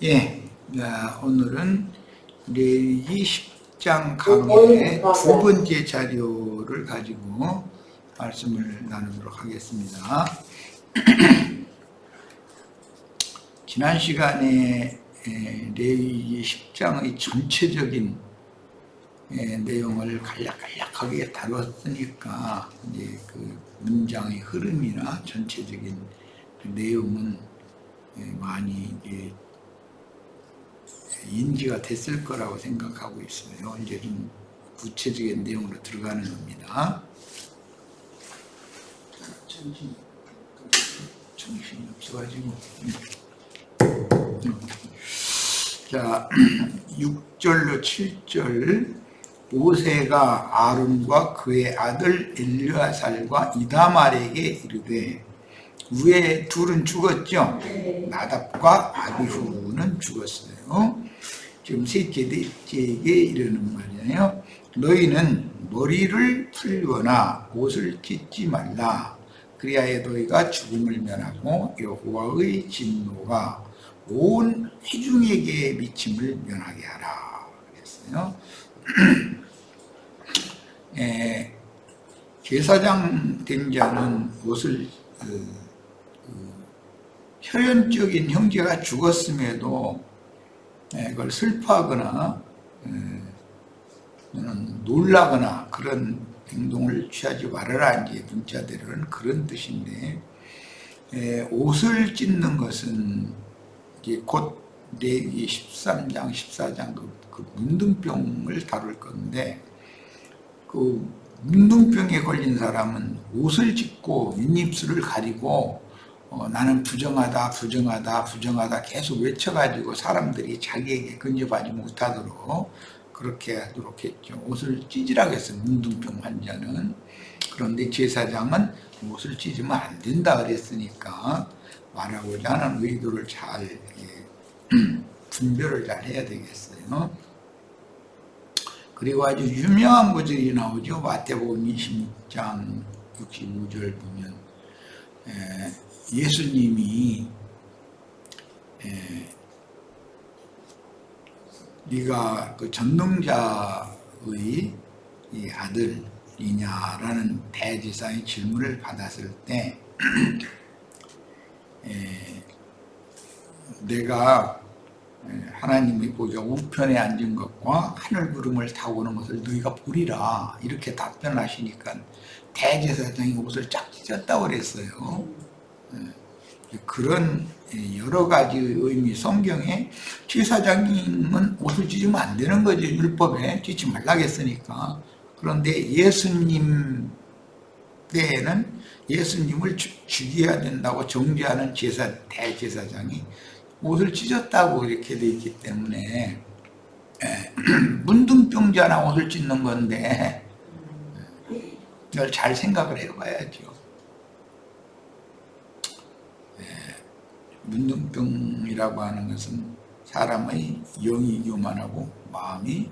예, 오늘은 레위기 10장 강의의 두 번째 자료를 가지고 말씀을 나누도록 하겠습니다. 지난 시간에 레위기 10장의 전체적인 내용을 간략하게 다뤘으니까 이제 그 문장의 흐름이나 전체적인 내용은 많이 이제 인지가 됐을 거라고 생각하고 있어요. 이제 좀 구체적인 내용으로 들어가는 겁니다. 정신이 없어가지고. 자, 6절로 7절. 모세가 아론과 그의 아들 엘르아살과 이다말에게 이르되, 위에 둘은 죽었죠. 나답과 아비후는 죽었어요. 지금 셋째에게 이르는 말이에요. 너희는 머리를 풀거나 옷을 찢지 말라. 그리하여 너희가 죽음을 면하고 여호와의 진노가 온 회중에게 미침을 면하게 하라. 그랬어요. 제사장 된 자는 옷을 혈연적인 형제가 죽었음에도 그걸 슬퍼하거나 놀라거나 그런 행동을 취하지 말아라. 이제 문자대로는 그런 뜻인데, 옷을 찢는 것은 이제 곧 레위기 13장, 14장 그 문둥병을 다룰 건데, 그 문둥병에 걸린 사람은 옷을 찢고 윗입술을 가리고 나는 부정하다 계속 외쳐가지고 사람들이 자기에게 근접하지 못하도록 그렇게 하도록 했죠. 옷을 찢으라고 했어요, 문둥병 환자는. 그런데 제사장은 옷을 찢으면 안 된다 그랬으니까 말하고자 하는 의도를 잘 분별을 잘 해야 되겠어요. 그리고 아주 유명한 구절이 나오죠. 마태복음 26장 65절 보면 예수님이 네가 그 전능자의 이 아들이냐라는 대제사의 질문을 받았을 때 내가 하나님의 보좌 우편에 앉은 것과 하늘 구름을 타고 오는 것을 너희가 보리라, 이렇게 답변하시니까 대제사장이 옷을 쫙 찢었다고 그랬어요. 그런 여러 가지 의미, 성경에 제사장님은 옷을 찢으면 안 되는 거죠. 율법에 찢지 말라고 했으니까. 그런데 예수님 때에는 예수님을 죽여야 된다고 정죄하는 대제사장이 옷을 찢었다고 이렇게 돼 있기 때문에 문둥병자나 옷을 찢는 건데 이걸 잘 생각을 해봐야죠. 문둥병이라고 하는 것은 사람의 영이 교만하고 마음이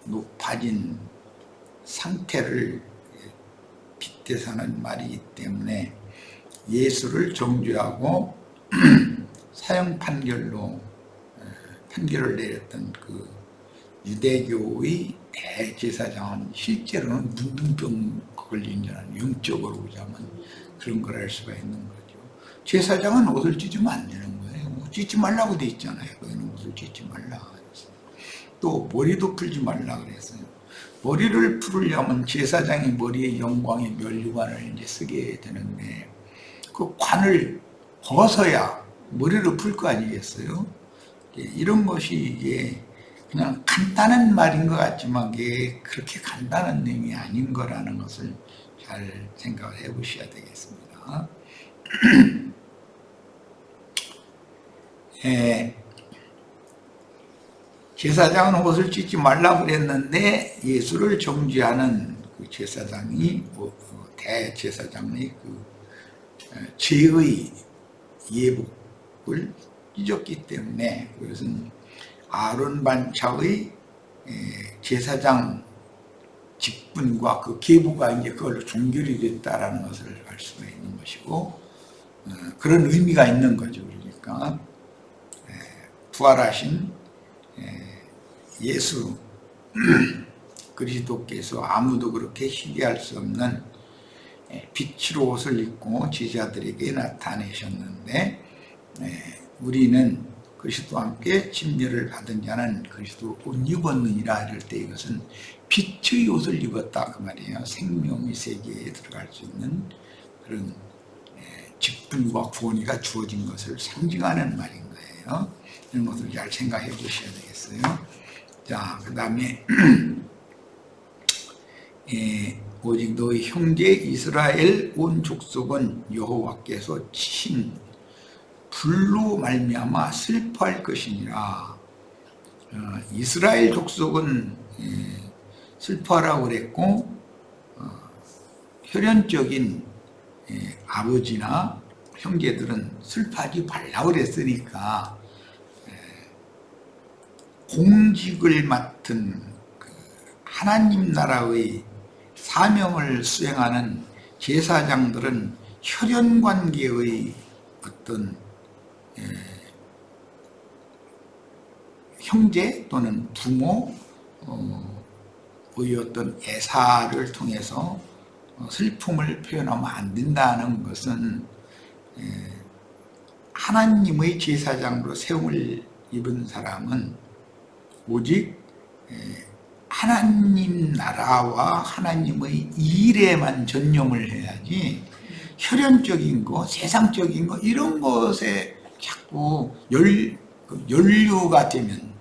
높아진 상태를 빗대서는 말이기 때문에 예수를 정죄하고 사형 판결로 판결을 내렸던 그 유대교의 대제사장은 실제로는 문둥병 걸린 자는 영적으로 보자면 그런 걸 할 수가 있는 거죠. 제사장은 옷을 찢으면 안 되는 거예요. 찢지 말라고 돼 있잖아요. 너희는 옷을 찢지 말라 그랬어요. 또 머리도 풀지 말라 그랬어요. 머리를 풀으려면 제사장이 머리에 영광의 면류관을 이제 쓰게 되는데 그 관을 벗어야 머리를 풀 거 아니겠어요? 이런 것이 이게 그냥 간단한 말인 것 같지만 이게 그렇게 간단한 내용이 아닌 거라는 것을 잘 생각을 해 보셔야 되겠습니다. 제사장은 옷을 찢지 말라고 그랬는데 예수를 정죄하는 그 제사장이 대제사장의 그 죄의 예복을 찢었기 때문에 그것은 아론 반차의 제사장 직분과 그 계보가 이제 그걸로 종결이 됐다라는 것을 알 수가 있는 것이고 그런 의미가 있는 거죠. 그러니까 부활하신 예수 그리스도께서 아무도 그렇게 희귀할 수 없는 빛으로 옷을 입고 제자들에게 나타내셨는데, 우리는 그리스도와 함께 침례를 받은 자는 그리스도 옷 입었느니라 이럴 때 이것은 빛의 옷을 입었다 그 말이에요. 생명의 세계에 들어갈 수 있는 그런 직분과 권위가 주어진 것을 상징하는 말인 거예요. 이런 것을 잘 생각해 보셔야 되겠어요. 자, 그 다음에 오직 너희 형제 이스라엘 온 족속은 여호와께서 친 불로 말미암아 슬퍼할 것이니라. 이스라엘 족속은 슬퍼하라고 그랬고, 혈연적인 아버지나 형제들은 슬퍼하지 말라고 그랬으니까, 공직을 맡은 하나님 나라의 사명을 수행하는 제사장들은 혈연관계의 어떤 형제 또는 부모의 어떤 애사를 통해서 슬픔을 표현하면 안 된다는 것은, 하나님의 제사장으로 세움을 입은 사람은 오직 하나님 나라와 하나님의 일에만 전념을 해야지, 혈연적인 거, 세상적인 거 이런 것에 자꾸 연루가 되면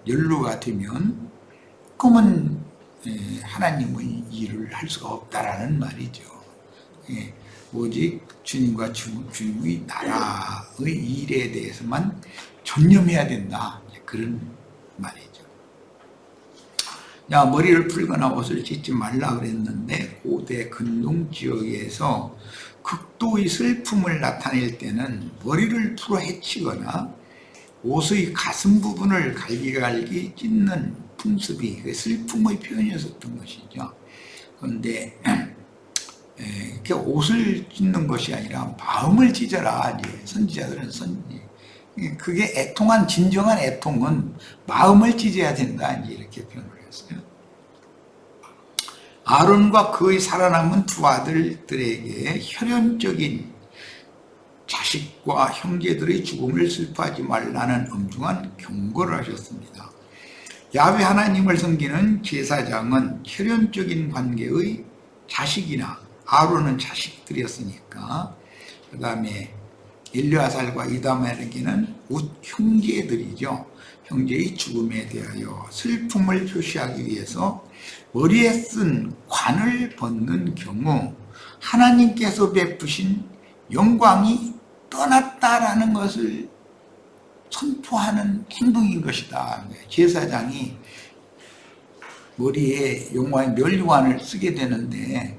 그러면 하나님의 일을 할 수가 없다라는 말이죠. 오직 주님과 주님의 나라의 일에 대해서만 전념해야 된다, 그런 말이죠. 야, 머리를 풀거나 옷을 찢지 말라 그랬는데, 고대 근동 지역에서 극도의 슬픔을 나타낼 때는 머리를 풀어 헤치거나 옷의 가슴 부분을 갈기갈기 찢는 풍습이 슬픔의 표현이었던 것이죠. 그런데 이렇게 옷을 찢는 것이 아니라 마음을 찢어라. 선지자들은 그게 애통한, 진정한 애통은 마음을 찢어야 된다, 이렇게 표현을 했어요. 아론과 그의 살아남은 두 아들들에게 혈연적인 자식과 형제들의 죽음을 슬퍼하지 말라는 엄중한 경고를 하셨습니다. 야훼 하나님을 섬기는 제사장은 혈연적인 관계의 자식이나, 아론은 자식들이었으니까, 그 다음에 엘르아살과 이다말에게는 곧 형제들이죠. 형제의 죽음에 대하여 슬픔을 표시하기 위해서 머리에 쓴 관을 벗는 경우 하나님께서 베푸신 영광이 떠났다라는 것을 선포하는 행동인 것이다. 제사장이 머리에 영광의 면류관을 쓰게 되는데,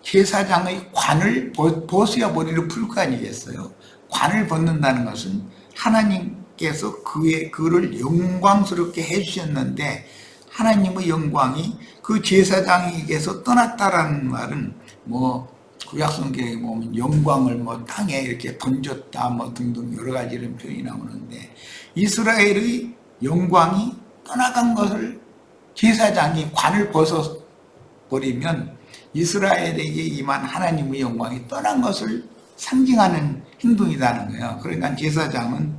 제사장의 관을 벗어야 머리를 풀 거 아니겠어요? 관을 벗는다는 것은 하나님께서 그를 영광스럽게 해주셨는데, 하나님의 영광이 그 제사장에게서 떠났다라는 말은, 구약성경에 보면 영광을 땅에 이렇게 던졌다 등등 여러 가지 이런 표현이 나오는데, 이스라엘의 영광이 떠나간 것을 제사장이 관을 벗어버리면 이스라엘에게 임한 하나님의 영광이 떠난 것을 상징하는 행동이라는 거예요. 그러니까 제사장은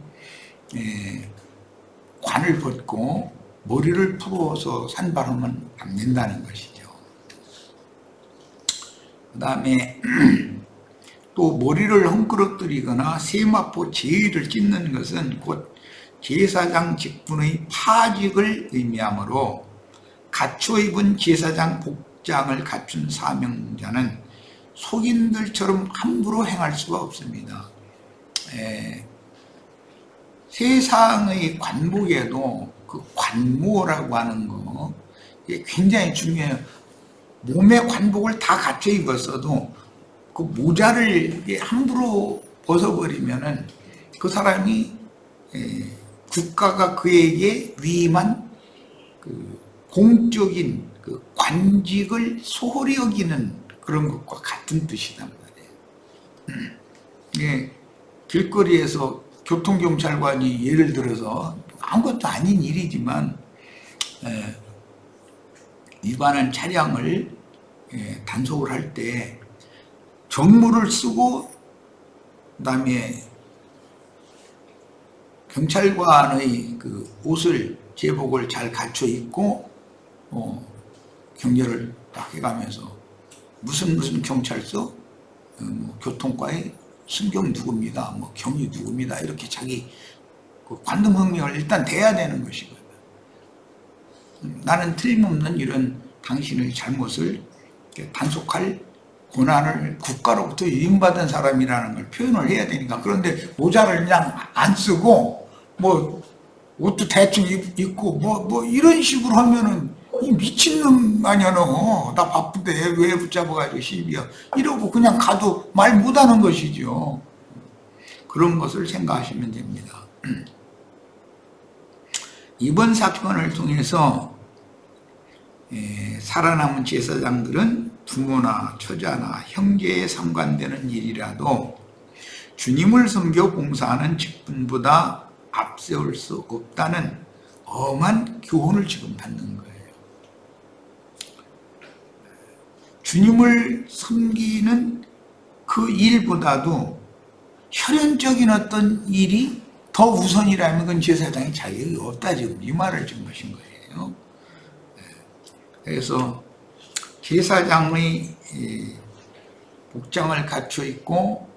관을 벗고 머리를 풀어서 산발하면 안 된다는 것이죠. 그 다음에 또 머리를 헝클어뜨리거나 세마포 제의를 찢는 것은 곧 제사장 직분의 파직을 의미하므로, 갖춰 입은 제사장 복장을 갖춘 사명자는 속인들처럼 함부로 행할 수가 없습니다. 세상의 관복에도 그 관모라고 하는 거 굉장히 중요해요. 몸에 관복을 다 갖춰 입었어도 그 모자를 함부로 벗어버리면은 그 사람이 국가가 그에게 위임한 그 공적인 그 관직을 소홀히 여기는 그런 것과 같은 뜻이란 말이에요. 길거리에서 교통경찰관이 예를 들어서 아무것도 아닌 일이지만 위반한 차량을 단속을 할 때 정무를 쓰고 그다음에 경찰관의 그 옷을 제복을 잘 갖춰 입고 경례를 딱 해가면서 무슨 경찰서 교통과의 순경 누구입니다, 뭐 경위 누구입니다, 이렇게 자기 그 관등 성명을 일단 대야 되는 것이거든. 나는 틀림없는 이런 당신의 잘못을 단속할 고난을 국가로부터 위임받은 사람이라는 걸 표현을 해야 되니까. 그런데 모자를 그냥 안 쓰고 뭐 옷도 대충 입고 뭐 이런 식으로 하면은 이 미친놈 아니야 너. 나 바쁜데 왜 붙잡아가지고 시비야 이러고 그냥 가도 말 못하는 것이죠. 그런 것을 생각하시면 됩니다. 이번 사건을 통해서 살아남은 제사장들은 부모나 처자나 형제에 상관되는 일이라도 주님을 섬겨 봉사하는 직분보다 앞세울 수 없다는 엄한 교훈을 지금 받는 거예요. 주님을 섬기는 그 일보다도 혈연적인 어떤 일이 더 우선이라면 그건 제사장이 자격이 없다, 지금 이 말을 지금 하신 거예요. 그래서 제사장의 복장을 갖춰 있고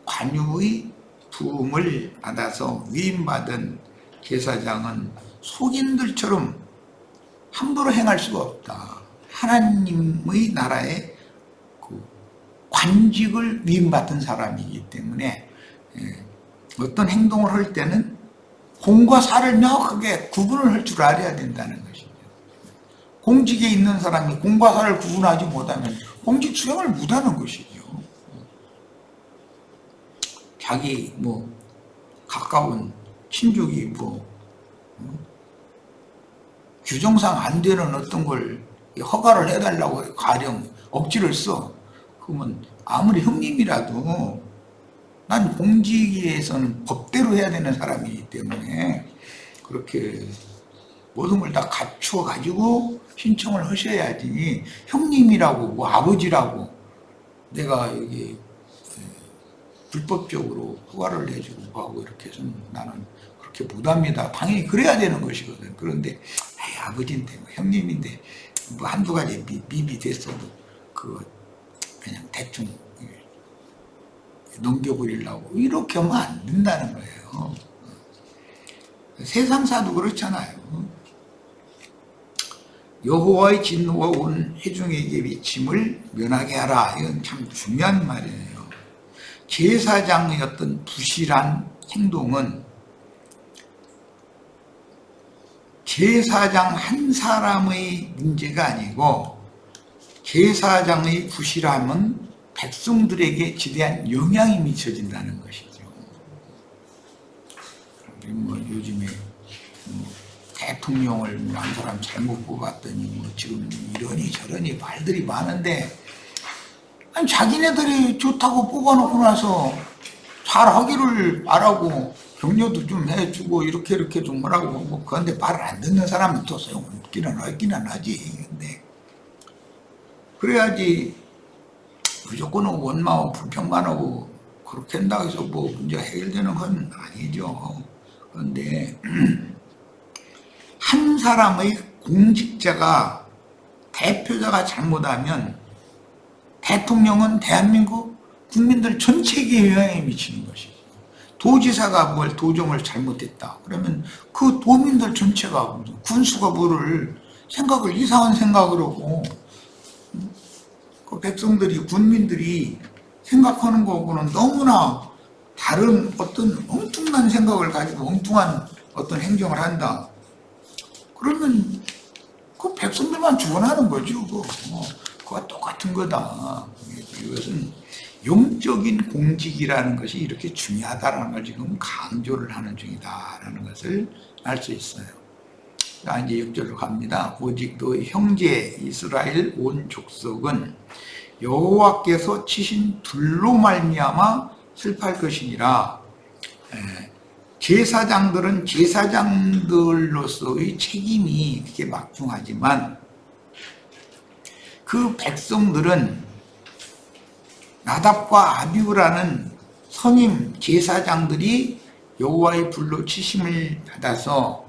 관유의 부음을 받아서 위임받은 제사장은 속인들처럼 함부로 행할 수가 없다. 하나님의 나라의 그 관직을 위임받은 사람이기 때문에 어떤 행동을 할 때는 공과 사를 명확하게 구분을 할 줄 알아야 된다는 것이죠. 공직에 있는 사람이 공과 사를 구분하지 못하면 공직 수행을 못하는 것이죠. 자기 뭐 가까운 친족이 뭐 규정상 안 되는 어떤 걸 허가를 해달라고 가령 억지를 써. 그러면 아무리 형님이라도 난 공직에서는 법대로 해야 되는 사람이기 때문에 그렇게 모든 걸 다 갖추어 가지고 신청을 하셔야지, 형님이라고 뭐 아버지라고 내가 여기 불법적으로 허가를 내주고 하고 이렇게 해서는 나는 그렇게 못합니다. 당연히 그래야 되는 것이거든. 그런데 아버지인데 뭐 형님인데 뭐 한두 가지 미비 됐어도 그거 그냥 대충 넘겨버리려고 이렇게 하면 안 된다는 거예요. 세상사도 그렇잖아요. 여호와의 진노가 온 회중에게 미침을 면하게 하라. 이건 참 중요한 말이에요. 제사장의 어떤 부실한 행동은 제사장 한 사람의 문제가 아니고 제사장의 부실함은 백성들에게 지대한 영향이 미쳐진다는 것이죠. 뭐 요즘에 뭐 대통령을 뭐 한 사람 잘못 뽑았더니 뭐 지금 이러니 저러니 말들이 많은데, 아니 자기네들이 좋다고 뽑아놓고 나서 잘하기를 바라고 격려도 좀 해주고 이렇게 좀 하라고 뭐 그런데 말을 안 듣는 사람은 또 소용없기는 하지. 근데 그래야지 무조건 원망하고 불평만 하고 그렇게 한다고 해서 뭐 문제가 해결되는 건 아니죠. 그런데 한 사람의 공직자가 대표자가 잘못하면 대통령은 대한민국 국민들 전체에게 영향이 미치는 것이죠. 도지사가 뭘 도정을 잘못했다 그러면 그 도민들 전체가, 군수가 뭐를 생각을 이상한 생각을 하고 그 백성들이 군민들이 생각하는 거하고는 너무나 다른 어떤 엉뚱한 생각을 가지고 엉뚱한 어떤 행정을 한다. 그러면 그 백성들만 주원하는 거죠. 그거 똑같은 거다. 이것은 영적인 공직이라는 것이 이렇게 중요하다는 걸 지금 강조를 하는 중이다라는 것을 알 수 있어요. 자, 이제 6절로 갑니다. 오직 너의 형제 이스라엘 온 족속은 여호와께서 치신 둘로 말미암아 슬퍼할 것이니라. 제사장들은 제사장들로서의 책임이 그게 막중하지만 그 백성들은 나답과 아비후라는 선임 제사장들이 여호와의 불로 치심을 받아서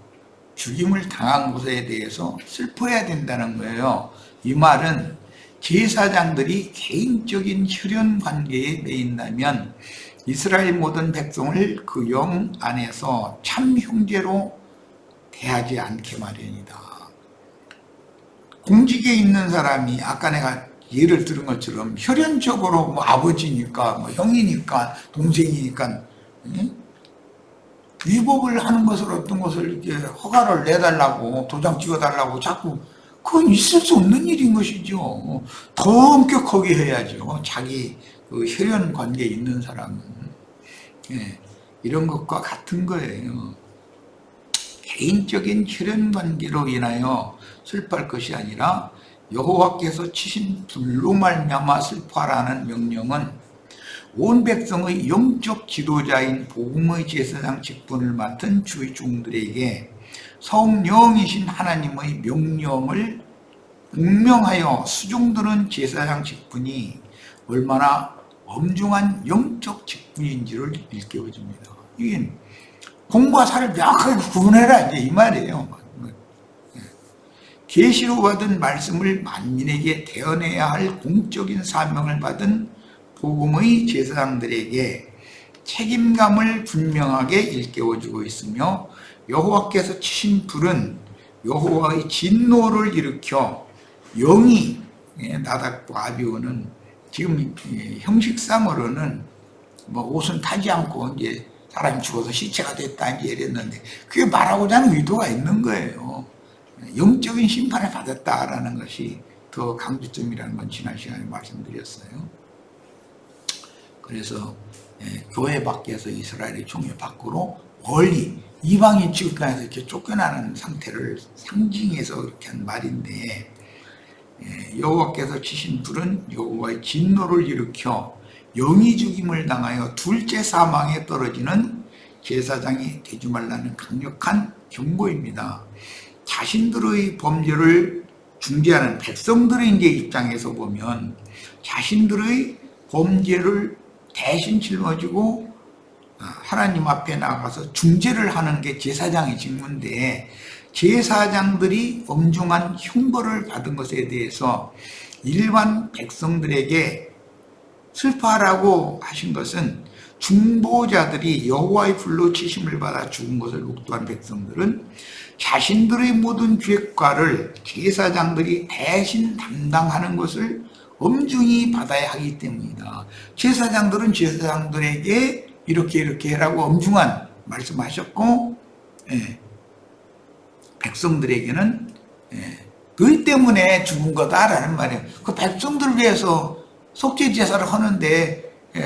죽임을 당한 것에 대해서 슬퍼해야 된다는 거예요. 이 말은 제사장들이 개인적인 혈연 관계에 매인다면 이스라엘 모든 백성을 그 영 안에서 참 형제로 대하지 않게 마련이다. 공직에 있는 사람이 아까 내가 예를 들은 것처럼 혈연적으로 뭐 아버지니까 뭐 형이니까 동생이니까 위법을 하는 것을 어떤 것을 이렇게 허가를 내달라고 도장 찍어달라고 자꾸 그건 있을 수 없는 일인 것이죠. 더 엄격하게 해야죠. 자기 그 혈연 관계에 있는 사람은 이런 것과 같은 거예요. 개인적인 혈연 관계로 인하여 슬퍼할 것이 아니라 여호와께서 치신 불로 말미암아 슬퍼하라는 명령은 온 백성의 영적 지도자인 복음의 제사장 직분을 맡은 주의 종들에게 성령이신 하나님의 명령을 분명하여 수종드는 제사장 직분이 얼마나 엄중한 영적 직분인지를 일깨워줍니다. 이게 공과 사를 명확하게 구분해라 이제 이 말이에요. 계시로 받은 말씀을 만민에게 대언해야 할 공적인 사명을 받은 복음의 제사장들에게 책임감을 분명하게 일깨워주고 있으며 여호와께서 치신 불은 여호와의 진노를 일으켜 영이 나답과 아비후는 지금 형식상으로는 뭐 옷은 타지 않고 이제 사람이 죽어서 시체가 됐다 이제 이랬는데 그게 말하고자 하는 의도가 있는 거예요. 영적인 심판을 받았다라는 것이 더 강조점이라는 건 지난 시간에 말씀드렸어요. 그래서 교회 밖에서 이스라엘의 총회 밖으로 멀리 이방인 지구간에서 이렇게 쫓겨나는 상태를 상징해서 이렇게 한 말인데 여호와께서 치신 불은 여호와의 진노를 일으켜 영이 죽임을 당하여 둘째 사망에 떨어지는 제사장이 되지 말라는 강력한 경고입니다. 자신들의 범죄를 중재하는 백성들의 이제 입장에서 보면 자신들의 범죄를 대신 짊어지고 하나님 앞에 나가서 중재를 하는 게 제사장의 직무인데 제사장들이 엄중한 형벌을 받은 것에 대해서 일반 백성들에게 슬퍼하라고 하신 것은 중보자들이 여호와의 불로 치심을 받아 죽은 것을 목도한 백성들은 자신들의 모든 죄과를 제사장들이 대신 담당하는 것을 엄중히 받아야 하기 때문이다. 제사장들은 제사장들에게 이렇게 해라고 엄중한 말씀하셨고 백성들에게는 너희 때문에 죽은 거다라는 말이에요. 그 백성들을 위해서 속죄 제사를 하는데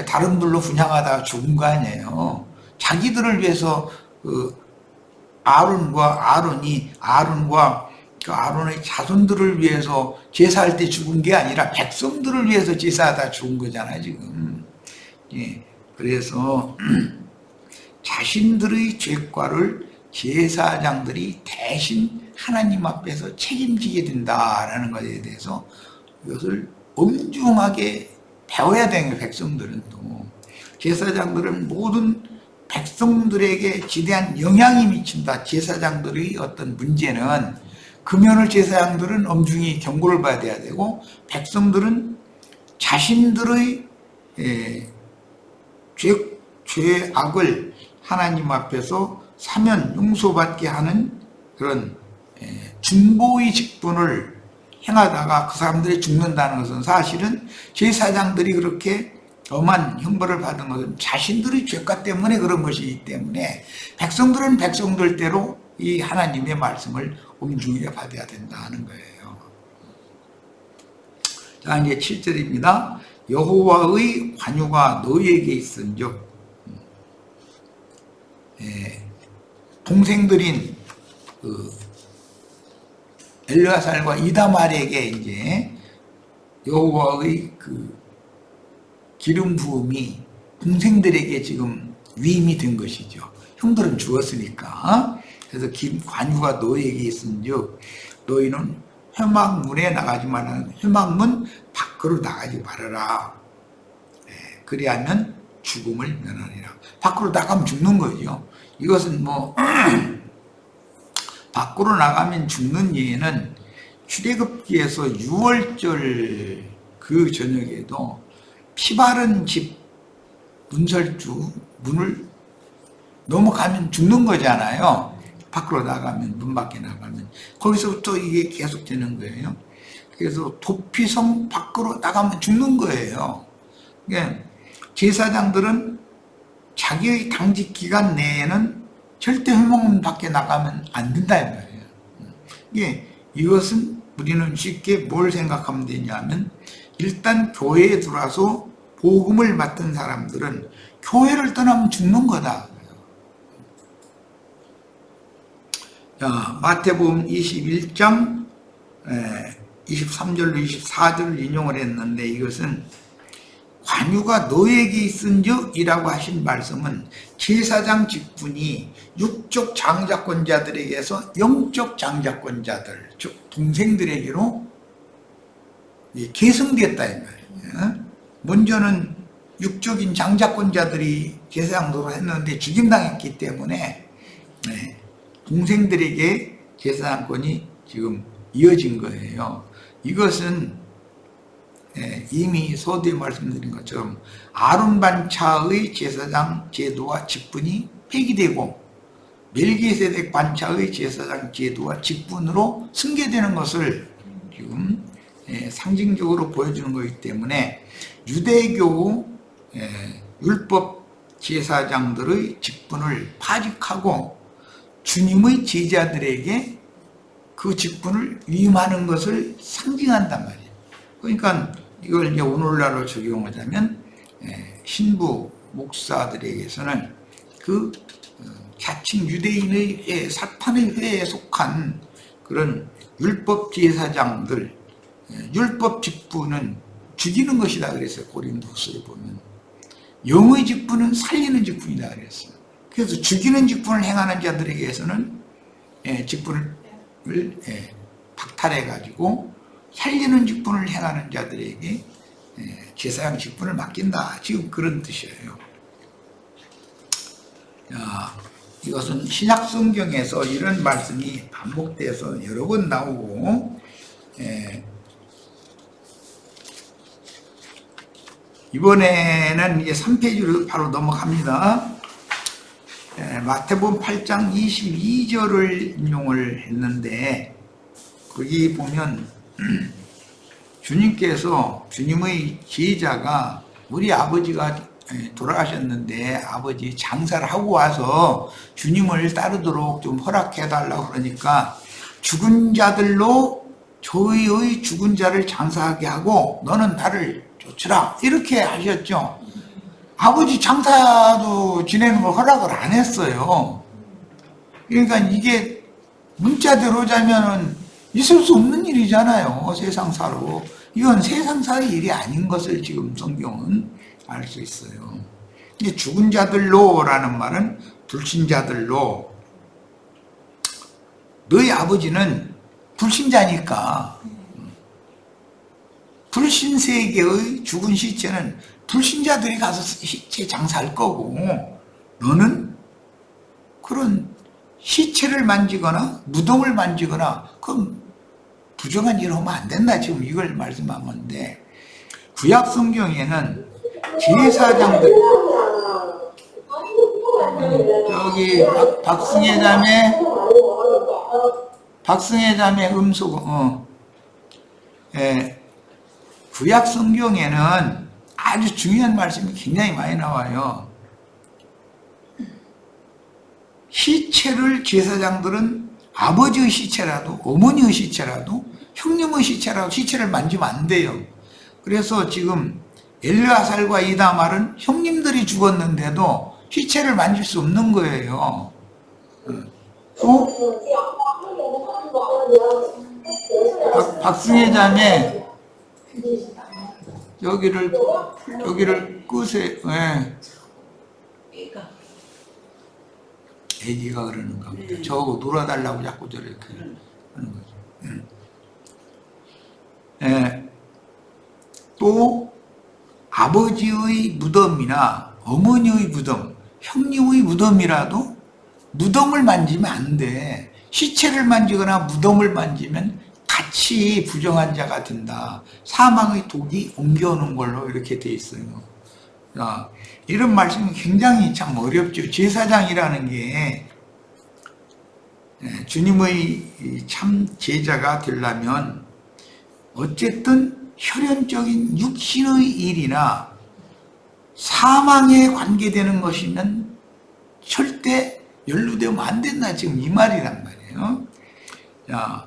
다른 불로 분향하다가 죽은 거 아니에요. 자기들을 위해서 그 아론과 그 아론의 자손들을 위해서 제사할 때 죽은 게 아니라 백성들을 위해서 제사하다 죽은 거잖아요, 지금. 그래서 자신들의 죄과를 제사장들이 대신 하나님 앞에서 책임지게 된다라는 것에 대해서 이것을 엄중하게 배워야 되는 거예요. 백성들은 또 제사장들은 모든 백성들에게 지대한 영향이 미친다. 제사장들의 어떤 문제는 금연을 제사장들은 엄중히 경고를 받아야 되고 백성들은 자신들의 죄악을 하나님 앞에서 사면 용서받게 하는 그런 중보의 직분을 행하다가 그 사람들이 죽는다는 것은 사실은 제사장들이 그렇게 엄한 형벌을 받은 것은 자신들의 죄과 때문에 그런 것이기 때문에 백성들은 백성들대로 이 하나님의 말씀을 엄중히 받아야 된다는 거예요. 자, 이제 7절입니다. 여호와의 관유가 너희에게 있은즉 동생들인 그 엘르아살과 이다말에게 이제 여호와의 그 기름 부음이 동생들에게 지금 위임이 된 것이죠. 형들은 죽었으니까. 그래서 관유가 너에게 있은즉 너희는 회막문에 나가지 말라. 회막문 밖으로 나가지 말아라. 그리하면 죽음을 면하리라. 밖으로 나가면 죽는 거죠. 이것은 뭐 밖으로 나가면 죽는 예는 출애굽기에서 6월절 그 저녁에도 피 바른 집 문설주 문을 넘어가면 죽는 거잖아요. 밖으로 나가면, 문 밖에 나가면. 거기서부터 이게 계속 되는 거예요. 그래서 도피성 밖으로 나가면 죽는 거예요. 그러니까 제사장들은 자기의 당직 기간 내에는 절대 회막문 밖에 나가면 안 된다 이 말이에요. 이것은 우리는 쉽게 뭘 생각하면 되냐면 일단 교회에 들어와서 복음을 맡은 사람들은 교회를 떠나면 죽는 거다. 자, 마태복음 21장 23절로 24절을 인용을 했는데 이것은 관유가 너에게 있은즉 이라고 하신 말씀은 제사장 직분이 육적 장자권자들에게서 영적 장자권자들 즉 동생들에게로 계승됐다 이 말이에요. 먼저는 육적인 장자권자들이 제사장으로 했는데 죽임당했기 때문에 동생들에게 제사장권이 지금 이어진 거예요. 이것은 이미 서두에 말씀드린 것처럼 아론 반차의 제사장 제도와 직분이 폐기되고 멜기세덱 반차의 제사장 제도와 직분으로 승계되는 것을 지금 상징적으로 보여주는 것이기 때문에 유대교 율법 제사장들의 직분을 파직하고 주님의 제자들에게 그 직분을 위임하는 것을 상징한단 말이에요. 그러니까 이걸 이제 오늘날로 적용하자면 신부 목사들에게서는 그 자칭 유대인의 회, 사탄의 회에 속한 그런 율법 제사장들, 율법 직분은 죽이는 것이다 그랬어요. 고린도서에 보면 영의 직분은 살리는 직분이다 그랬어요. 그래서 죽이는 직분을 행하는 자들에게서는 직분을 박탈해 가지고 살리는 직분을 행하는 자들에게 제사장 직분을 맡긴다. 지금 그런 뜻이에요. 자, 이것은 신약 성경에서 이런 말씀이 반복돼서 여러 번 나오고 이번에는 이제 3페이지로 바로 넘어갑니다. 마태복음 8장 22절을 인용을 했는데 거기 보면 주님께서 주님의 제자가 우리 아버지가 돌아가셨는데 아버지 장사를 하고 와서 주님을 따르도록 좀 허락해 달라고 그러니까 죽은 자들로 저희의 죽은 자를 장사하게 하고 너는 나를 쫓으라 이렇게 하셨죠. 아버지 장사도 지내는 걸 허락을 안 했어요. 그러니까 이게 문자대로 자면은 있을 수 없는 일이잖아요. 세상사로. 이건 세상사의 일이 아닌 것을 지금 성경은 알 수 있어요. 이게 죽은 자들로라는 말은 불신자들로. 너희 아버지는 불신자니까 불신세계의 죽은 시체는 불신자들이 가서 시체 장사할 거고 너는 그런 시체를 만지거나 무덤을 만지거나 그럼 부정한 일을 하면 안 된다. 지금 이걸 말씀한 건데 구약 성경에는 제사장들 저기 박승혜 자매 음속 구약 성경에는 아주 중요한 말씀이 굉장히 많이 나와요. 시체를 제사장들은 아버지의 시체라도 어머니의 시체라도 형님의 시체라도 시체를 만지면 안 돼요. 그래서 지금 엘르아살과 이다말은 형님들이 죽었는데도 시체를 만질 수 없는 거예요. 또 박승혜 자매 여기를 끄세요. 애기가 그러는 겁니다. 저하고 놀아달라고 자꾸 저렇게 하는 거죠. 또 아버지의 무덤이나 어머니의 무덤, 형님의 무덤이라도 무덤을 만지면 안 돼. 시체를 만지거나 무덤을 만지면 같이 부정한 자가 된다. 사망의 독이 옮겨오는 걸로 이렇게 돼 있어요. 자, 이런 말씀은 굉장히 참 어렵죠. 제사장이라는 게 주님의 참 제자가 되려면 어쨌든 혈연적인 육신의 일이나 사망에 관계되는 것이면 절대 연루되면 안 된다. 지금 이 말이란 말이에요. 자,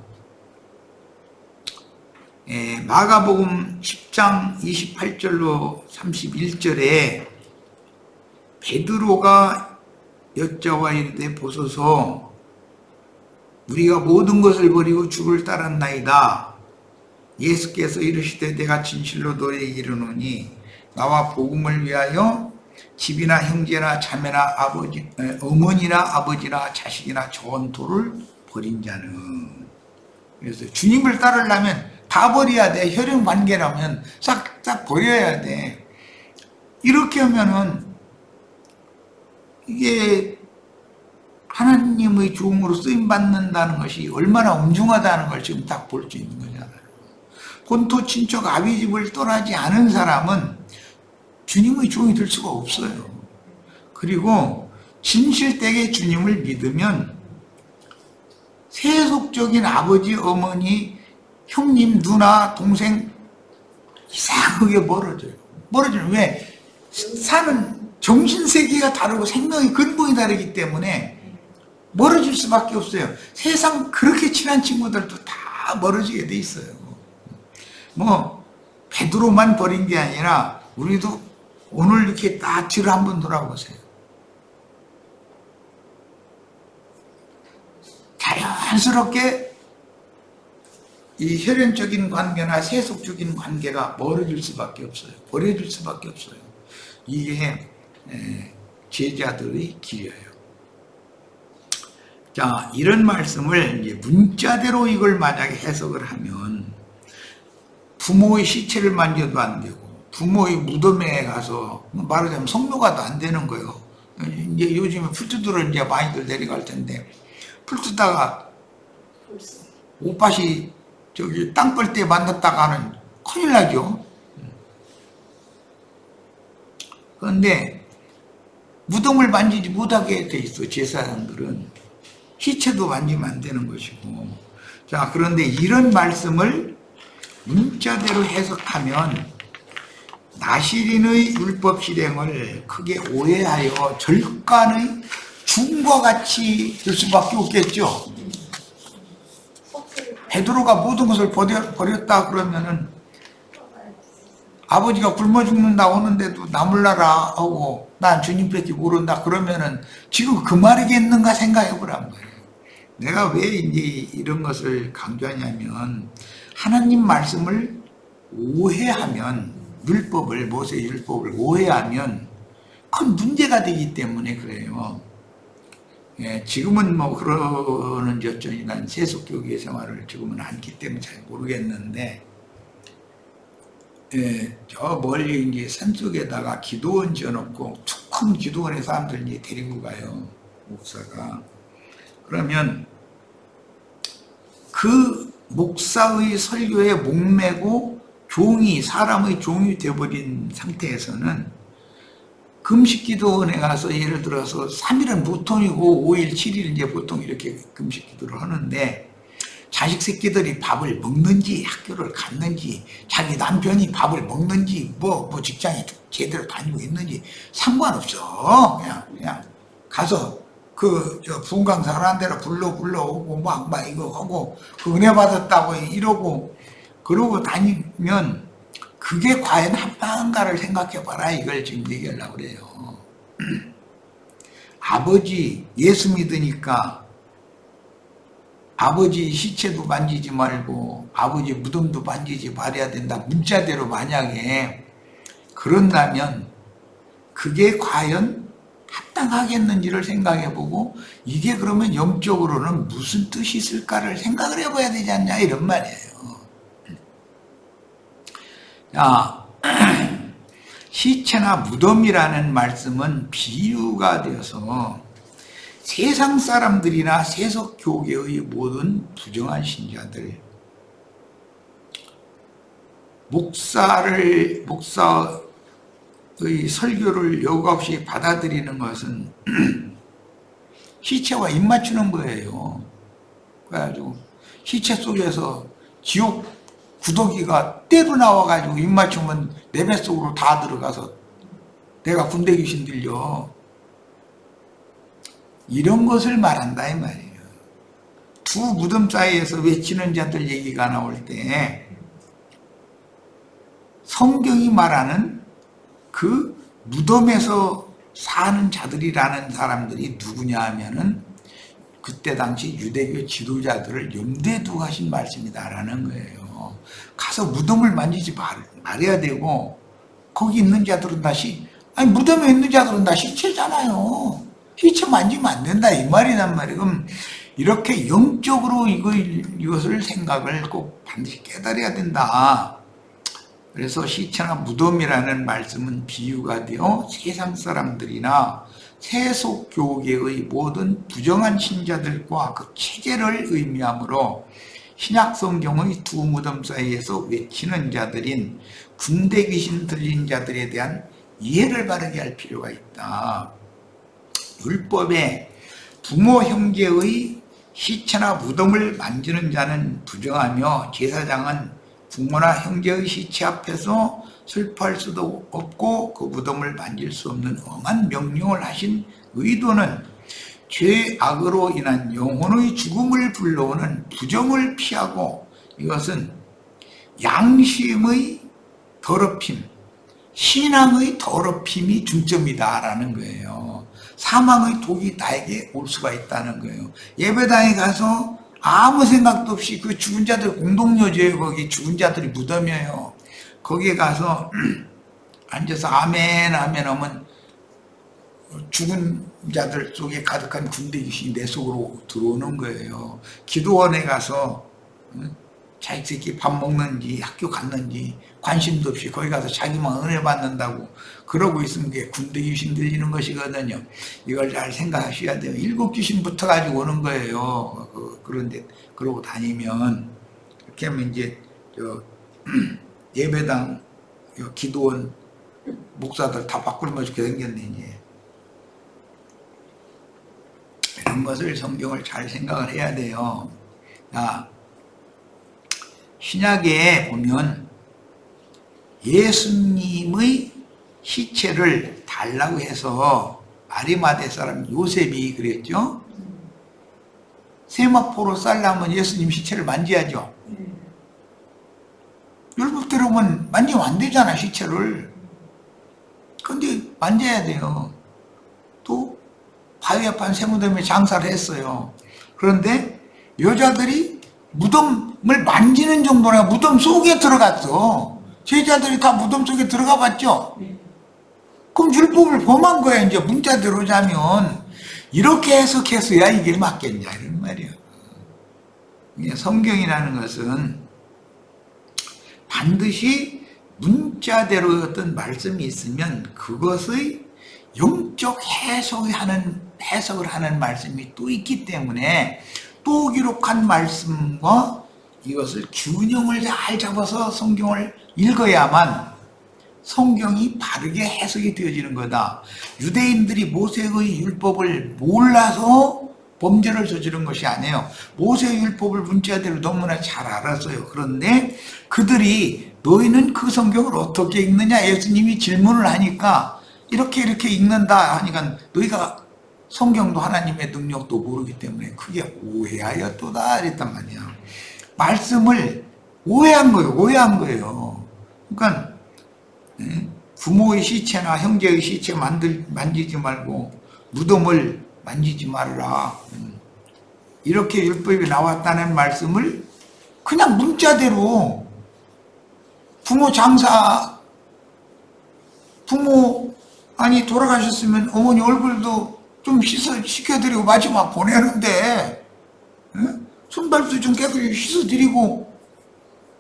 마가복음 10장 28절로 31절에 베드로가 여자와 이르되 보소서 우리가 모든 것을 버리고 주를 따랐나이다. 예수께서 이르시되 내가 진실로 너희에게 이르노니 나와 복음을 위하여 집이나 형제나 자매나 아버지, 어머니나 아버지나 자식이나 전토를 버린 자는. 그래서 주님을 따르려면 다 버려야 돼. 혈연 관계라면 싹 버려야 돼. 이렇게 하면은 이게 하나님의 종으로 쓰임 받는다는 것이 얼마나 엄중하다는 걸 지금 딱 볼 수 있는 거잖아요. 본토 친척 아비 집을 떠나지 않은 사람은 주님의 종이 될 수가 없어요. 그리고 진실되게 주님을 믿으면 세속적인 아버지, 어머니, 형님, 누나, 동생 이상하게 멀어져요. 왜? 사는 정신세계가 다르고 생명의 근본이 다르기 때문에 멀어질 수밖에 없어요. 세상 그렇게 친한 친구들도 다 멀어지게 돼 있어요. 뭐 베드로만 버린 게 아니라 우리도 오늘 이렇게 딱 뒤로 한번 돌아보세요. 자연스럽게 이 혈연적인 관계나 세속적인 관계가 멀어질 수밖에 없어요. 버려질 수밖에 없어요. 이게 제자들의 길이에요. 자, 이런 말씀을 이제 문자대로 이걸 만약에 해석을 하면 부모의 시체를 만져도 안 되고 부모의 무덤에 가서 말하자면 성묘가도 안 되는 거예요. 이제 요즘에 풀뜯으러 이제 많이들 내려갈 텐데 풀 뜨다가 옷밭이 저기 땅벌 때 만났다가는 큰일 나죠. 그런데 무덤을 만지지 못하게 돼 있어. 제사장들은 시체도 만지면 안 되는 것이고. 자, 그런데 이런 말씀을 문자대로 해석하면 나시린의 율법 실행을 크게 오해하여 절간의 중과 같이 될 수밖에 없겠죠. 베드로가 모든 것을 버렸다 그러면은 아버지가 굶어 죽는다 오는데도 나 몰라라 하고 난 주님밖에 모른다 그러면은 지금 그 말이겠는가 생각해 보란 말이에요. 내가 왜 이제 이런 것을 강조하냐면 하나님 말씀을 오해하면 율법을 모세 율법을 오해하면 큰 문제가 되기 때문에 그래요. 예, 지금은 뭐 그러는지 어쩌니 난 세속교계 생활을 지금은 않기 때문에 잘 모르겠는데 예, 저 멀리 이제 산속에다가 기도원 지어놓고 툭큰 기도원에 사람들 이제 데리고 가요. 목사가. 그러면 그 목사의 설교에 목매고 사람의 종이 되어버린 상태에서는 금식기도원에 가서 예를 들어서 3일은 보통이고 5일, 7일 이제 보통 이렇게 금식기도를 하는데 자식 새끼들이 밥을 먹는지 학교를 갔는지 자기 남편이 밥을 먹는지 뭐 직장에 제대로 다니고 있는지 상관없어. 그냥 가서 저 분강사 하는 대로 불러오고 막 이거 하고 그 은혜 받았다고 이러고 그러고 다니면 그게 과연 합당한가를 생각해봐라. 이걸 지금 얘기하려고 그래요. 아버지 예수 믿으니까 아버지 시체도 만지지 말고 아버지 무덤도 만지지 말아야 된다. 문자대로 만약에 그런다면 그게 과연 합당 가능하겠는지를 생각해보고 이게 그러면 영적으로는 무슨 뜻이 있을까를 생각을 해봐야 되지 않냐 이런 말이에요. 자, 시체나 무덤이라는 말씀은 비유가 되어서 세상 사람들이나 세속 교계의 모든 부정한 신자들, 목사의 설교를 여과 없이 받아들이는 것은 시체와 입맞추는 거예요. 그래가지고 시체 속에서 지옥 구더기가 때로 나와가지고 입맞추면 내 뱃속으로 다 들어가서 내가 군대 귀신 들려. 이런 것을 말한다 이 말이에요. 두 무덤 사이에서 외치는 자들 얘기가 나올 때 성경이 말하는 그 무덤에서 사는 자들이라는 사람들이 누구냐 하면은 그때 당시 유대교 지도자들을 염두에 두고 하신 말씀이다라는 거예요. 가서 무덤을 만지지 말아야 되고 거기 있는 자들은 아니 무덤에 있는 자들은 다 시체잖아요. 시체 만지면 안 된다 이 말이란 말이에요. 그럼 이렇게 영적으로 이것을 생각을 꼭 반드시 깨달아야 된다. 그래서 시체나 무덤이라는 말씀은 비유가 되어 세상 사람들이나 세속 교계의 모든 부정한 신자들과 그 체제를 의미하므로 신약 성경의 두 무덤 사이에서 외치는 자들인 군대 귀신 들린 자들에 대한 이해를 바르게 할 필요가 있다. 율법에 부모 형제의 시체나 무덤을 만지는 자는 부정하며 제사장은 부모나 형제의 시체 앞에서 슬퍼할 수도 없고 그 무덤을 만질 수 없는 엄한 명령을 하신 의도는 죄악으로 인한 영혼의 죽음을 불러오는 부정을 피하고 이것은 양심의 더럽힘, 신앙의 더럽힘이 중점이다라는 거예요. 사망의 독이 나에게 올 수가 있다는 거예요. 예배당에 가서 아무 생각도 없이 그 죽은 자들 공동묘지예요. 거기 죽은 자들이 무덤이에요. 거기에 가서 앉아서 아멘 아멘 하면 죽은 자들 속에 가득한 군대 귀신이 내 속으로 들어오는 거예요. 기도원에 가서 자기 새끼 밥 먹는지 학교 갔는지 관심도 없이 거기 가서 자기만 은혜 받는다고 그러고 있으면 그게 군대 귀신 들리는 것이거든요. 이걸 잘 생각하셔야 돼요. 7 귀신 붙어가지고 오는 거예요. 그런데 그러고 다니면 이렇게 하면 이제 예배당 기도원 목사들 다 바꾸면 좋게 생겼네 이제. 이런 것을 성경을 잘 생각을 해야 돼요. 신약에 보면 예수님의 시체를 달라고 해서 아리마대 사람 요셉이 그랬죠. 세마포로 쌀려면 예수님 시체를 만져야죠. 율법대로 보면 만지면 안 되잖아 시체를. 근데 만져야 돼요. 또 바위 앞한 세무덤에 장사를 했어요. 그런데 여자들이 무덤을 만지는 정도나 무덤 속에 들어갔어. 제자들이 다 무덤 속에 들어가 봤죠. 그럼 율법을 범한 거야. 이제 문자대로 자면 이렇게 해석해서야 이게 맞겠냐 이런 말이야. 성경이라는 것은 반드시 문자대로 어떤 말씀이 있으면 그것의 영적 해석을 하는 말씀이 또 있기 때문에 또 기록한 말씀과 이것을 균형을 잘 잡아서 성경을 읽어야만 성경이 바르게 해석이 되어지는 거다. 유대인들이 모세의 율법을 몰라서 범죄를 저지른 것이 아니에요. 모세의 율법을 문자대로 너무나 잘 알았어요. 그런데 그들이 너희는 그 성경을 어떻게 읽느냐 예수님이 질문을 하니까 이렇게 읽는다 하니까 너희가 성경도 하나님의 능력도 모르기 때문에 크게 오해하였도다 이랬단 말이야. 말씀을 오해한 거예요. 그러니까 부모의 시체나 형제의 시체 만지지 말고 무덤을 만지지 말라. 이렇게 율법이 나왔다는 말씀을 그냥 문자대로 부모 돌아가셨으면 어머니 얼굴도 좀 시켜드리고 마지막 보내는데, 응? 손발도 좀 깨끗이 씻어드리고,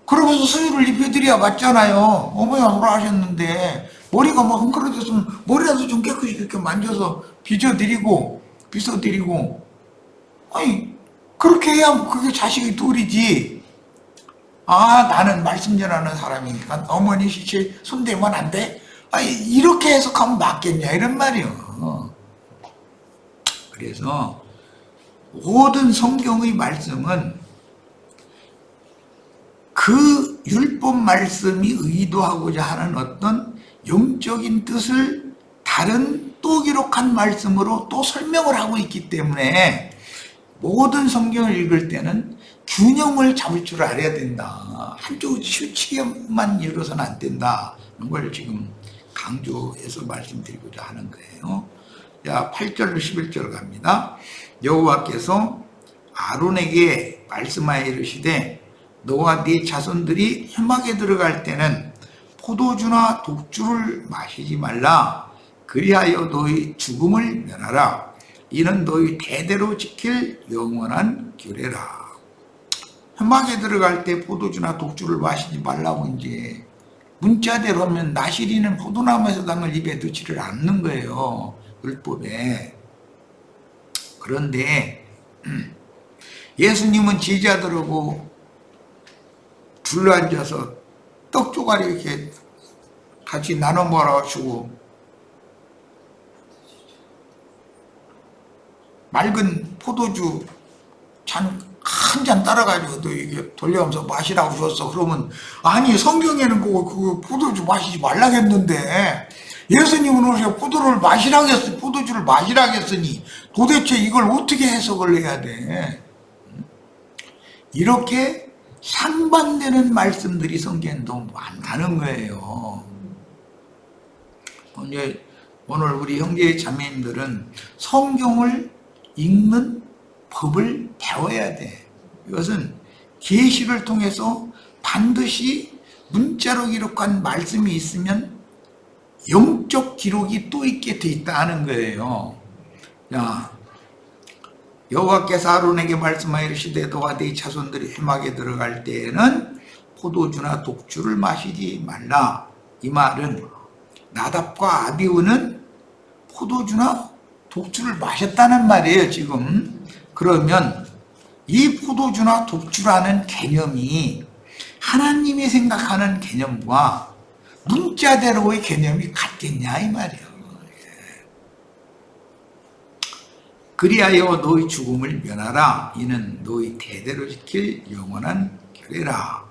그러면서 서유를 입혀드려야 맞잖아요. 어머니가 돌아가셨는데, 머리가 막 헝클어졌으면 머리라도 좀 깨끗이 이렇게 만져서 빗어드리고, 아니, 그렇게 해야 그게 자식의 도리지. 아, 나는 말씀 전하는 사람이니까 어머니 시체 손대면 안 돼? 아니, 이렇게 해석하면 맞겠냐, 이런 말이요. 그래서 모든 성경의 말씀은 그 율법 말씀이 의도하고자 하는 어떤 영적인 뜻을 다른 또 기록한 말씀으로 또 설명을 하고 있기 때문에 모든 성경을 읽을 때는 균형을 잡을 줄 알아야 된다. 한쪽 치우치게만 읽어서는 안 된다. 이런 걸 지금 강조해서 말씀드리고자 하는 거예요. 자, 8절로 11절 갑니다. 여호와께서 아론에게 말씀하여 이르시되 너와 네 자손들이 회막에 들어갈 때는 포도주나 독주를 마시지 말라. 그리하여 너희 죽음을 면하라. 이는 너희 대대로 지킬 영원한 규례라. 회막에 들어갈 때 포도주나 독주를 마시지 말라고 이제 문자대로 하면 나시리는 포도나무에서 담을 입에 넣지를 않는 거예요. 율법에. 그런데 예수님은 제자들하고 둘러앉아서 떡조가리 이렇게 같이 나눠 먹어가지고 맑은 포도주 한 잔 따라가지고 또 이게 돌려가면서 마시라고 줬어. 그러면 아니 성경에는 그 포도주 마시지 말라고 했는데 예수님은 오셔서 포도주를 마시라고 했으니 도대체 이걸 어떻게 해석을 해야 돼? 이렇게 상반되는 말씀들이 성경에 너무 많다는 거예요. 이제 오늘 우리 형제 자매님들은 성경을 읽는 법을 배워야 돼. 이것은 계시를 통해서 반드시 문자로 기록한 말씀이 있으면 영적 기록이 또 있게 돼 있다는 거예요. 자, 여호와께서 아론에게 말씀하여 이르시되 너와 네 자손들이 회막에 들어갈 때에는 포도주나 독주를 마시지 말라. 이 말은 나답과 아비후는 포도주나 독주를 마셨다는 말이에요, 지금. 그러면 이 포도주나 독주라는 개념이 하나님이 생각하는 개념과 문자대로의 개념이 같겠냐 이 말이에요. 그리하여 너희 죽음을 면하라. 이는 너희 대대로 지킬 영원한 규례라.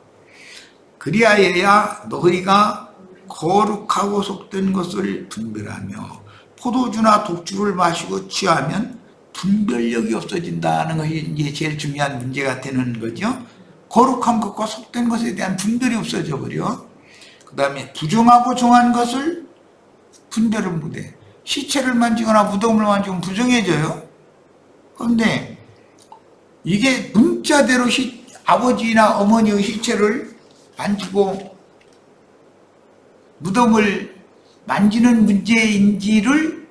그리하여야 너희가 거룩하고 속된 것을 분별하며 포도주나 독주를 마시고 취하면 분별력이 없어진다는 것이 이제 제일 중요한 문제가 되는 거죠. 거룩한 것과 속된 것에 대한 분별이 없어져 버려. 그 다음에 부정하고 정한 것을 분별을 못해. 시체를 만지거나 무덤을 만지면 부정해져요. 그런데 이게 문자대로 아버지나 어머니의 시체를 만지고 무덤을 만지는 문제인지를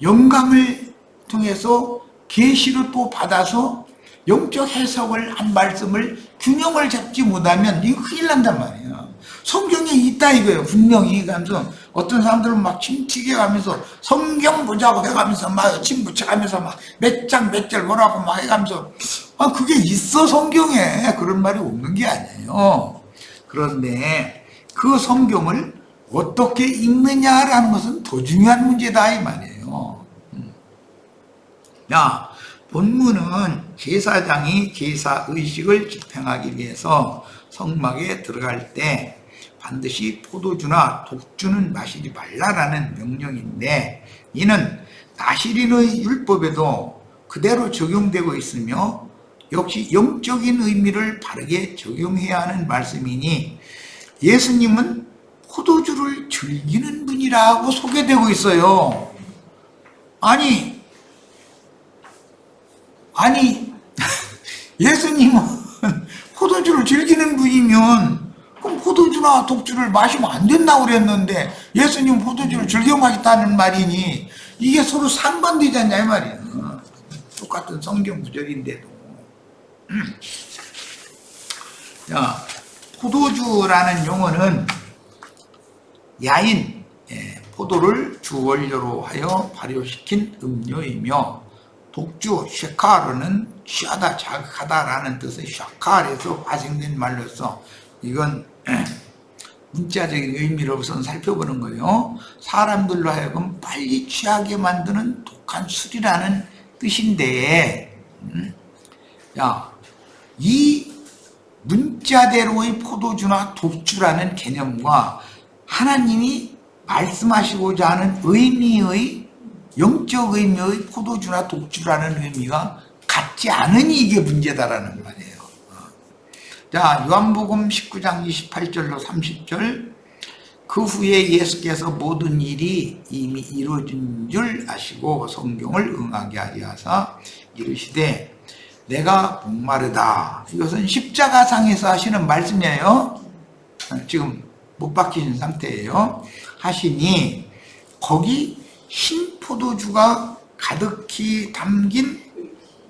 영감을 통해서 계시를 또 받아서 영적 해석을 한 말씀을 균형을 잡지 못하면 이거 큰일 난단 말이에요. 성경에 있다 이거예요. 분명히 가면서 어떤 사람들은 막 침튀게 가면서 성경 보자고 해가면서 막 침 붙여가면서 막 몇 장 몇 절 뭐라고 막 해가면서 그게 있어 성경에. 그런 말이 없는 게 아니에요. 그런데 그 성경을 어떻게 읽느냐라는 것은 더 중요한 문제다 이 말이에요. 자, 본문은 제사장이 제사의식을 집행하기 위해서 성막에 들어갈 때 반드시 포도주나 독주는 마시지 말라라는 명령인데 이는 나시린의 율법에도 그대로 적용되고 있으며 역시 영적인 의미를 바르게 적용해야 하는 말씀이니 예수님은 포도주를 즐기는 분이라고 소개되고 있어요. 아니 예수님은 포도주를 즐기는 분이면 그럼 포도주나 독주를 마시면 안 된다고 그랬는데 예수님은 포도주를 즐겨 마셨다는 말이니 이게 서로 상반되지 않냐 이 말이야. 똑같은 성경 구절인데도. 자, 포도주라는 용어는 야인, 포도를 주원료로 하여 발효시킨 음료이며, 독주, 쉐카르는 취하다, 자극하다라는 뜻의 쉐카르에서 파생된 말로서, 이건 문자적인 의미를 우선 살펴보는 거예요. 사람들로 하여금 빨리 취하게 만드는 독한 술이라는 뜻인데, 야, 이 문자대로의 포도주나 독주라는 개념과 하나님이 말씀하시고자 하는 의미의, 영적 의미의 포도주나 독주라는 의미가 같지 않으니 이게 문제다라는 말이에요. 자, 요한복음 19장 28절로 30절. 그 후에 예수께서 모든 일이 이미 이루어진 줄 아시고 성경을 응하게 하려 하사 이르시되 내가 목마르다. 이것은 십자가상에서 하시는 말씀이에요. 지금 못 박히신 상태예요. 하시니 거기 흰 포도주가 가득히 담긴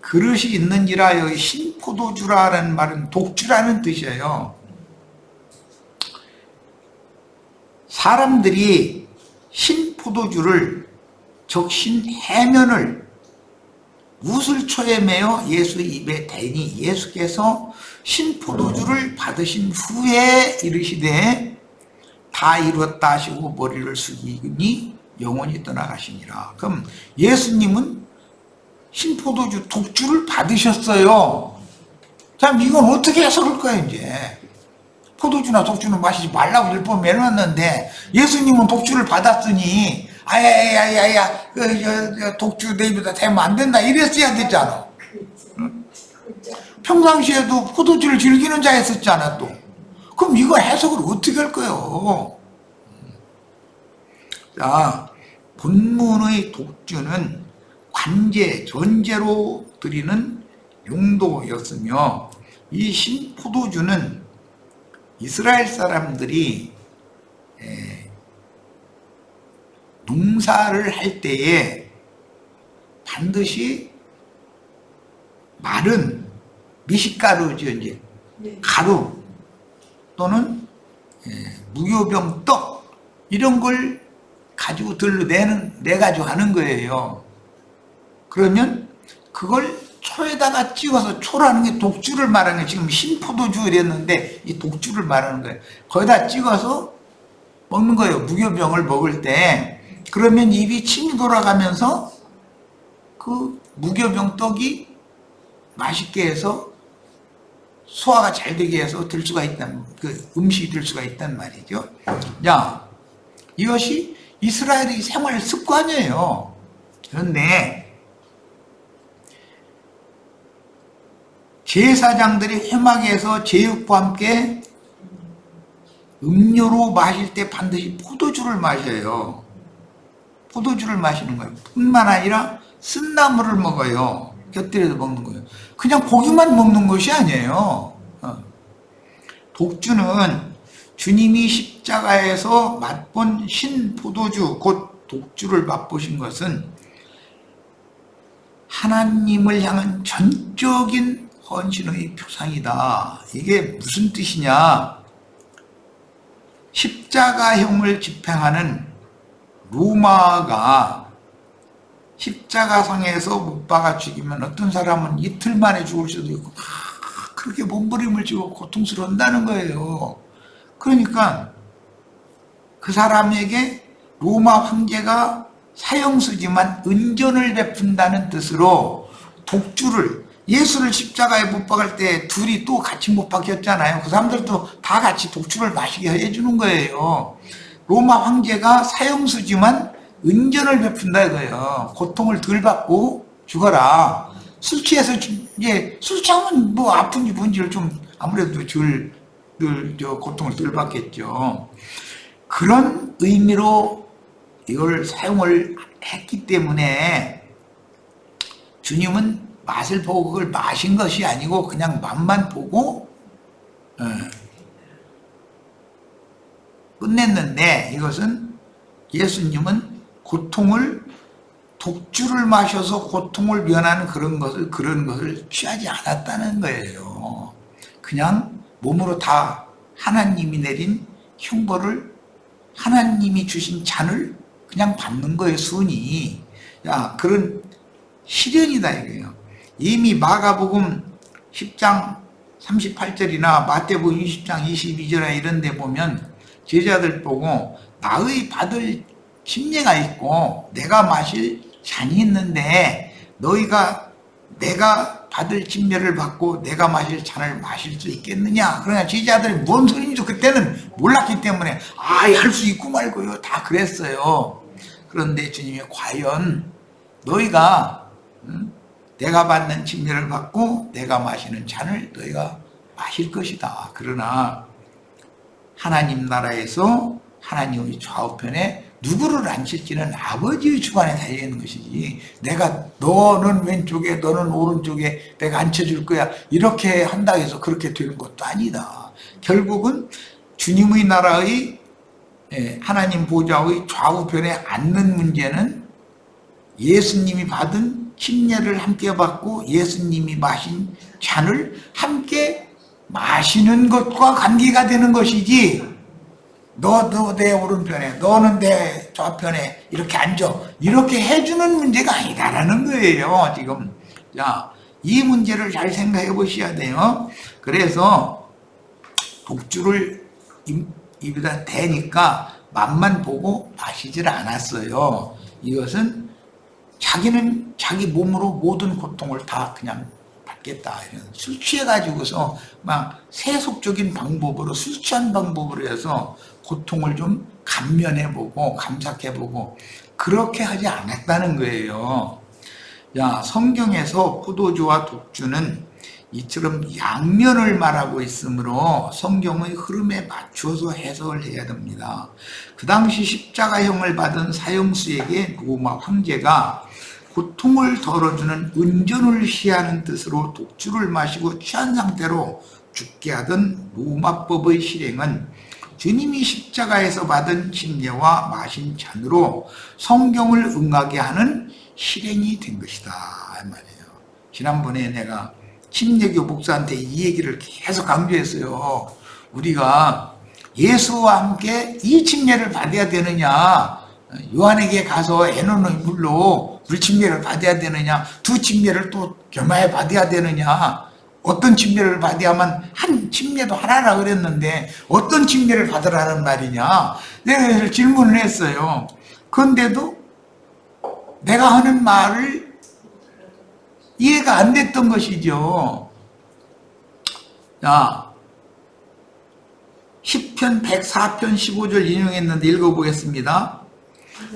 그릇이 있는지라. 여기 흰 포도주라는 말은 독주라는 뜻이에요. 사람들이 흰 포도주를, 즉 흰 해면을 우슬초에 매어 예수 입에 대니 예수께서 흰 포도주를 받으신 후에 이르시되 다 이루었다 하시고 머리를 숙이니 영원히 떠나가시니라. 그럼 예수님은 흰 포도주, 독주를 받으셨어요. 참 이건 어떻게 해석할 거예요 이제. 포도주나 독주는 마시지 말라고 율법 내놨는데 예수님은 독주를 받았으니 아야야야야 독주 내 입에다 대면 안 된다 이랬어야 됐잖아. 응? 평상시에도 포도주를 즐기는 자였었잖아 또. 그럼 이거 해석을 어떻게 할 거예요? 자, 본문의 독주는 관제, 전제로 드리는 용도였으며 이 흰 포도주는 이스라엘 사람들이 농사를 할 때에 반드시 마른 미식가루죠, 이제 가루 또는 무교병 떡 이런 걸 가지고 내가지고 하는 거예요. 그러면 그걸 초에다가 찍어서, 초라는 게 독주를 말하는 거예요. 지금 흰 포도주 이랬는데 이 독주를 말하는 거예요. 거기다 찍어서 먹는 거예요. 무교병을 먹을 때. 그러면 입이 침이 돌아가면서 그 무교병 떡이 맛있게 해서 소화가 잘 되게 해서 될 수가 있단, 그 음식이 될 수가 있단 말이죠. 자, 이것이 이스라엘의 생활 습관이에요. 그런데 제사장들이 회막에서 제육과 함께 음료로 마실 때 반드시 포도주를 마셔요. 포도주를 마시는 거예요. 뿐만 아니라 쓴나물을 먹어요. 곁들여서 먹는 거예요. 그냥 고기만 먹는 것이 아니에요. 독주는 주님이 십자가에서 맛본 흰 포도주, 곧 독주를 맛보신 것은 하나님을 향한 전적인 헌신의 표상이다. 이게 무슨 뜻이냐? 십자가형을 집행하는 로마가 십자가상에서 못 박아 죽이면 어떤 사람은 이틀 만에 죽을 수도 있고 그렇게 몸부림을 치고 고통스러운다는 거예요. 그러니까 그 사람에게 로마 황제가 사형수지만 은전을 베푼다는 뜻으로 독주를, 예수를 십자가에 못 박을 때 둘이 또 같이 못 박혔잖아요. 그 사람들도 다 같이 독주를 마시게 해주는 거예요. 로마 황제가 사형수지만 은전을 베푼다 이거예요. 고통을 덜 받고 죽어라. 술 취해서 이제 술 취하면 뭐 아픈지 뭔지를 좀 아무래도 고통을 덜 받겠죠. 그런 의미로 이걸 사용을 했기 때문에 주님은 맛을 보고 그걸 마신 것이 아니고 그냥 맛만 보고 끝냈는데, 이것은 예수님은 고통을 독주를 마셔서 고통을 면하는 그런 것을 취하지 않았다는 거예요. 그냥 몸으로 다 하나님이 내린 형벌을, 하나님이 주신 잔을 그냥 받는 거예요, 순이. 야, 그런 시련이다 이거예요. 이미 마가복음 10장 38절이나 마태복음 20장 22절이나 이런 데 보면 제자들 보고 나의 받을 침례가 있고 내가 마실 잔이 있는데 너희가 내가 받을 침례를 받고 내가 마실 잔을 마실 수 있겠느냐. 그러나 제자들이 뭔 소리인지 그때는 몰랐기 때문에 할 수 있고 말고요 다 그랬어요. 그런데 주님이 과연 너희가 내가 받는 침례를 받고 내가 마시는 잔을 너희가 마실 것이다. 그러나 하나님 나라에서 하나님의 좌우편에 누구를 앉힐지는 아버지의 주관에 달려있는 것이지, 내가 너는 왼쪽에 너는 오른쪽에 내가 앉혀줄 거야 이렇게 한다고 해서 그렇게 되는 것도 아니다. 결국은 주님의 나라의 하나님 보좌의 좌우편에 앉는 문제는 예수님이 받은 침례를 함께 받고 예수님이 마신 잔을 함께 마시는 것과 관계가 되는 것이지, 너도 내 오른편에 너는 내 좌편에 이렇게 앉아 이렇게 해주는 문제가 아니다라는 거예요. 지금 자, 이 문제를 잘 생각해 보셔야 돼요. 그래서 독주를 입에다 대니까 맛만 보고 마시질 않았어요. 이것은 자기는 자기 몸으로 모든 고통을 다 그냥 받겠다. 이런 술 취해가지고서 막 세속적인 방법으로, 술 취한 방법으로 해서 고통을 좀 감면해보고 감삭해보고 그렇게 하지 않았다는 거예요. 야, 성경에서 포도주와 독주는 이처럼 양면을 말하고 있으므로 성경의 흐름에 맞춰서 해석을 해야 됩니다. 그 당시 십자가형을 받은 사형수에게 로마 황제가 고통을 덜어주는 은전을 시하는 뜻으로 독주를 마시고 취한 상태로 죽게 하던 로마법의 실행은 주님이 십자가에서 받은 침례와 마신 잔으로 성경을 응하게 하는 실행이 된 것이다 말이에요. 지난번에 내가 침례교 목사한테 이 얘기를 계속 강조했어요. 우리가 예수와 함께 이 침례를 받아야 되느냐, 요한에게 가서 에노노의 물로 물침례를 받아야 되느냐, 두 침례를 또 겸하여 받아야 되느냐, 어떤 침례를 받아야만, 한 침례도 하나라 그랬는데 어떤 침례를 받으라는 말이냐, 내가 질문을 했어요. 그런데도 내가 하는 말을 이해가 안 됐던 것이죠. 자, 시편 104편 15절 인용했는데 읽어보겠습니다.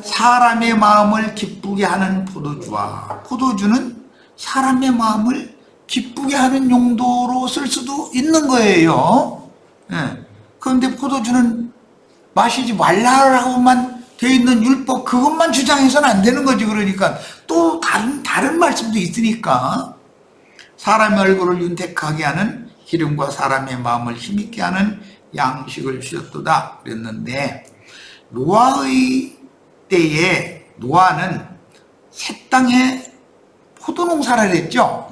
사람의 마음을 기쁘게 하는 포도주와, 포도주는 사람의 마음을 기쁘게 하는 용도로 쓸 수도 있는 거예요. 그런데 포도주는 마시지 말라고만 되어 있는 율법, 그것만 주장해서는 안 되는 거지. 그러니까 또 다른 말씀도 있으니까, 사람의 얼굴을 윤택하게 하는 기름과 사람의 마음을 힘있게 하는 양식을 주셨도다 그랬는데, 노아의 때에 노아는 새 땅에 포도농사를 했죠.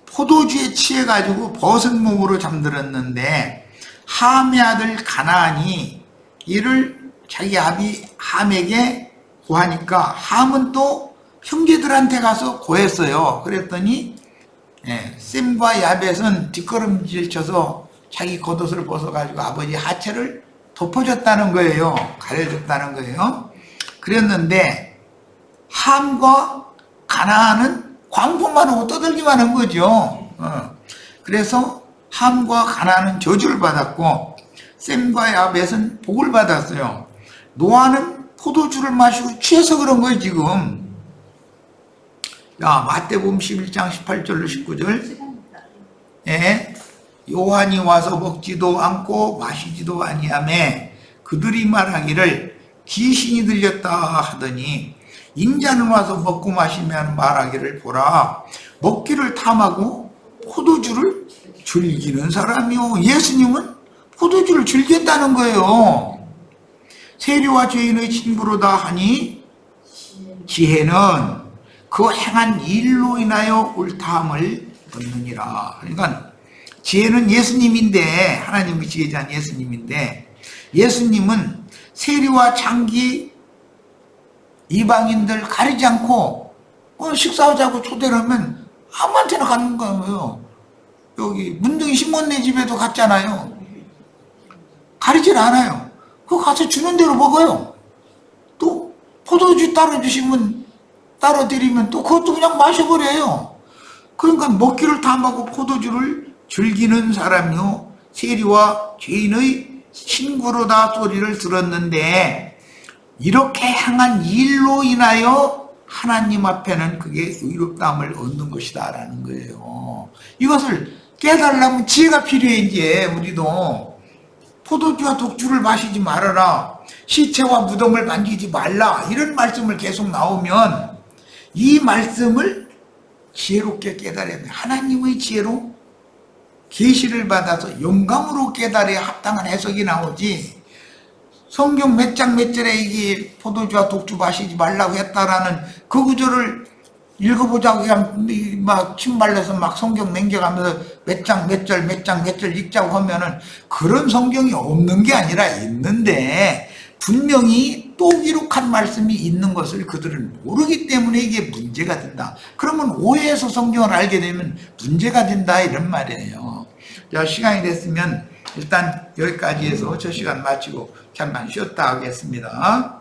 포도주에 취해가지고 벗은 몸으로 잠들었는데 함의 아들 가나안이 이를 자기 아비 함에게 고하니까 함은 또 형제들한테 가서 고했어요. 그랬더니 셈과 야벳은 뒷걸음질 쳐서 자기 겉옷을 벗어가지고 아버지 하체를 덮어줬다는 거예요. 가려줬다는 거예요. 그랬는데 함과 가나안은 광포만 하고 떠들기만 한 거죠. 그래서 함과 가나안은 저주를 받았고 셈과 야벳은 복을 받았어요. 노아는 포도주를 마시고 취해서 그런 거예요 지금. 야, 마태복음 11장 18절로 19절. 요한이 와서 먹지도 않고 마시지도 아니하매 그들이 말하기를 귀신이 들렸다 하더니 인자는 와서 먹고 마시면 말하기를 보라, 먹기를 탐하고 포도주를 즐기는 사람이요. 예수님은 포도주를 즐겼다는 거예요. 세리와 죄인의 친구로다 하니 지혜는 그 행한 일로 인하여 옳다함을 얻느니라. 그러니까 지혜는 예수님인데, 하나님의 지혜자는 예수님인데, 예수님은 세리와 장기 이방인들 가리지 않고 식사하자고 초대를 하면 아무한테나 가는 거예요. 여기 문둥이 시몬네 집에도 갔잖아요. 가리질 않아요. 그거 가서 주는 대로 먹어요. 또 포도주 따로 드리면 또 그것도 그냥 마셔버려요. 그러니까 먹기를 탐하고 포도주를 즐기는 사람이요 세리와 죄인의 친구로다 소리를 들었는데, 이렇게 행한 일로 인하여 하나님 앞에는 그게 의롭다함을 얻는 것이다 라는 거예요. 이것을 깨달으려면 지혜가 필요해. 이제 우리도 포도주와 독주를 마시지 말아라, 시체와 무덤을 만지지 말라, 이런 말씀을 계속 나오면 이 말씀을 지혜롭게 깨달아야 돼. 하나님의 지혜로 계시를 받아서 영감으로 깨달아야 합당한 해석이 나오지, 성경 몇 장 몇 절에 이게 포도주와 독주 마시지 말라고 했다라는 그 구절을 읽어보자고 그냥 막 침발려서 막 성경 냉겨가면서 몇 장 몇 절 몇 장 몇 절 읽자고 하면은 그런 성경이 없는 게 아니라 있는데, 분명히 또 기록한 말씀이 있는 것을 그들은 모르기 때문에 이게 문제가 된다. 그러면 오해해서 성경을 알게 되면 문제가 된다, 이런 말이에요. 자, 시간이 됐으면 일단 여기까지 해서 저 시간 마치고 잠깐 쉬었다 하겠습니다.